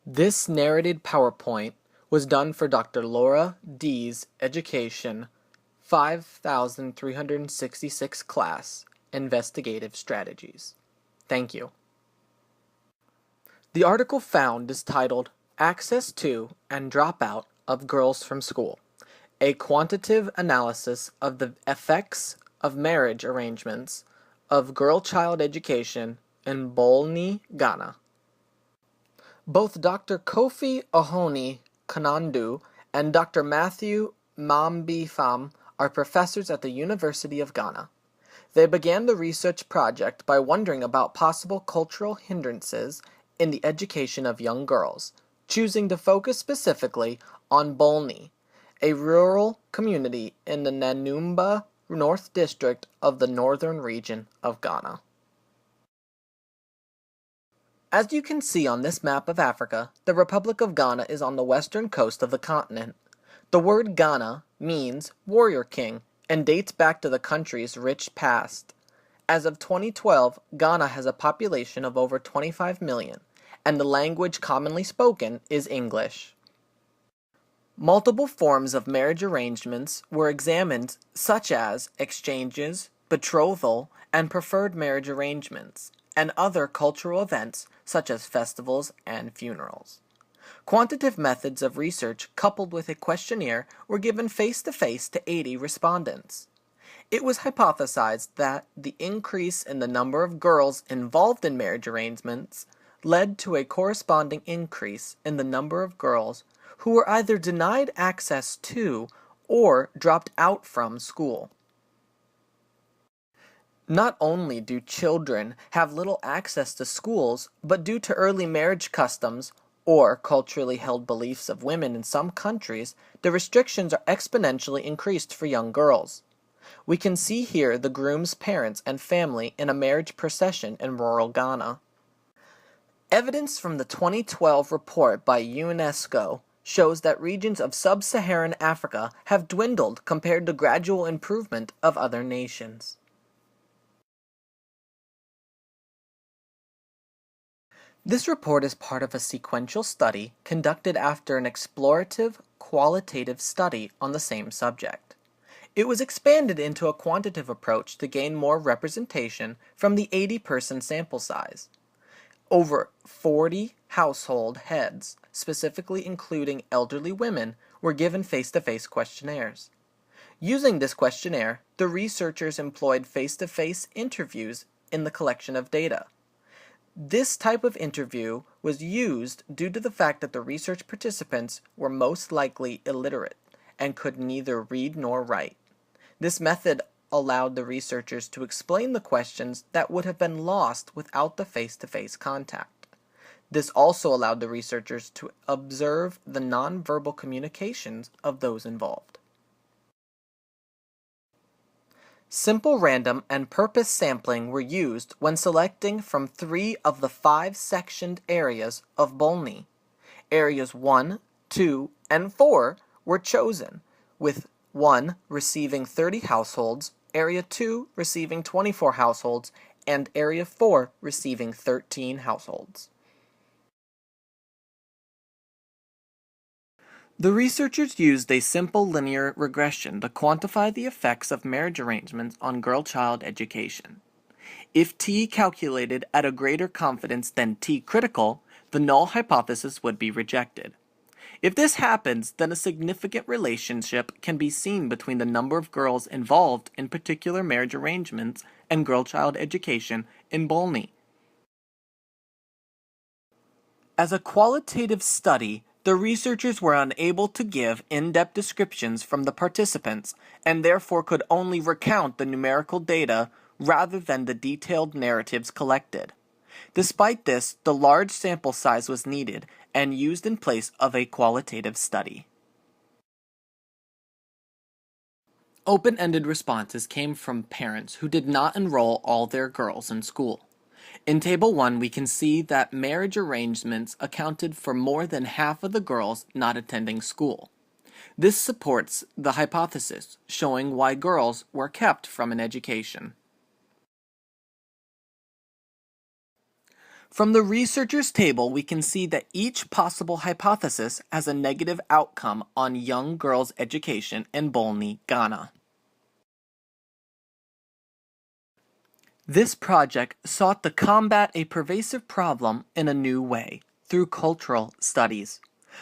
This narrated PowerPoint was done for Dr. Laura Dees Education 5366 class, Investigative Strategies. Thank you. The article found is titled Access to and Dropout of Girls from School, a quantitative analysis of the effects of marriage arrangements of girl-child education in Bolni, Ghana. Both Dr. Kofi Ohene-Konadu and Dr. Mabefam are professors at the University of Ghana. They began the research project by wondering about possible cultural hindrances in the education of young girls, choosing to focus specifically on Bolni, a rural community in the Nanumba North District of the northern region of Ghana. As you can see on this map of Africa, the Republic of Ghana is on the western coast of the continent. The word Ghana means warrior king and dates back to the country's rich past. As of 2012, Ghana has a population of over 25 million, and the language commonly spoken is English. Multiple forms of marriage arrangements were examined, such as exchanges, betrothal, and preferred marriage arrangements, and other cultural events such as festivals and funerals. Quantitative methods of research coupled with a questionnaire were given face-to-face to 80 respondents. It was hypothesized that the increase in the number of girls involved in marriage arrangements led to a corresponding increase in the number of girls who were either denied access to or dropped out from school. Not only do children have little access to schools, but due to early marriage customs or culturally held beliefs of women in some countries, the restrictions are exponentially increased for young girls. We can see here the groom's parents and family in a marriage procession in rural Ghana. Evidence from the 2012 report by UNESCO shows that regions of sub-Saharan Africa have dwindled compared to gradual improvement of other nations. This report is part of a sequential study conducted after an explorative, qualitative study on the same subject. It was expanded into a quantitative approach to gain more representation from the 80-person sample size. Over 40 household heads, specifically including elderly women, were given face-to-face questionnaires. Using this questionnaire, the researchers employed face-to-face interviews in the collection of data. This type of interview was used due to the fact that the research participants were most likely illiterate and could neither read nor write. This method allowed the researchers to explain the questions that would have been lost without the face-to-face contact. This also allowed the researchers to observe the nonverbal communications of those involved. Simple random and purpose sampling were used when selecting from 3 of the 5 sectioned areas of Bolni. Areas 1, 2, and 4 were chosen, with 1 receiving 30 households, Area 2 receiving 24 households, and Area 4 receiving 13 households. The researchers used a simple linear regression to quantify the effects of marriage arrangements on girl-child education. If T calculated at a greater confidence than T critical, the null hypothesis would be rejected. If this happens, then a significant relationship can be seen between the number of girls involved in particular marriage arrangements and girl-child education in Bolni. As a qualitative study, the researchers were unable to give in-depth descriptions from the participants and therefore could only recount the numerical data rather than the detailed narratives collected. Despite this, the large sample size was needed and used in place of a qualitative study. Open-ended responses came from parents who did not enroll all their girls in school. In Table 1, we can see that marriage arrangements accounted for more than half of the girls not attending school. This supports the hypothesis, showing why girls were kept from an education. From the researchers' table, we can see that each possible hypothesis has a negative outcome on young girls' education in Bolni, Ghana. This project sought to combat a pervasive problem in a new way, through cultural studies.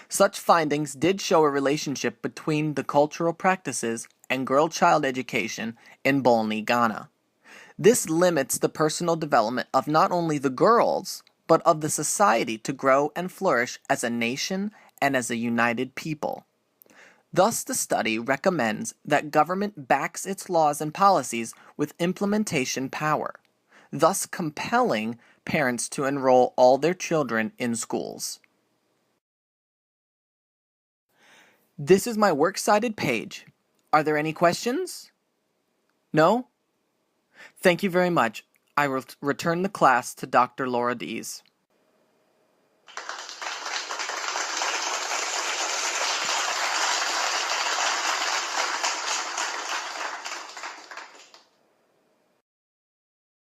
Such findings did show a relationship between the cultural practices and girl-child education in Bolni, Ghana. This limits the personal development of not only the girls, but of the society to grow and flourish as a nation and as a united people. Thus, the study recommends that government backs its laws and policies with implementation power, thus compelling parents to enroll all their children in schools. This is my works cited page. Are there any questions? No? Thank you very much. I will return the class to Dr. Laura Dees.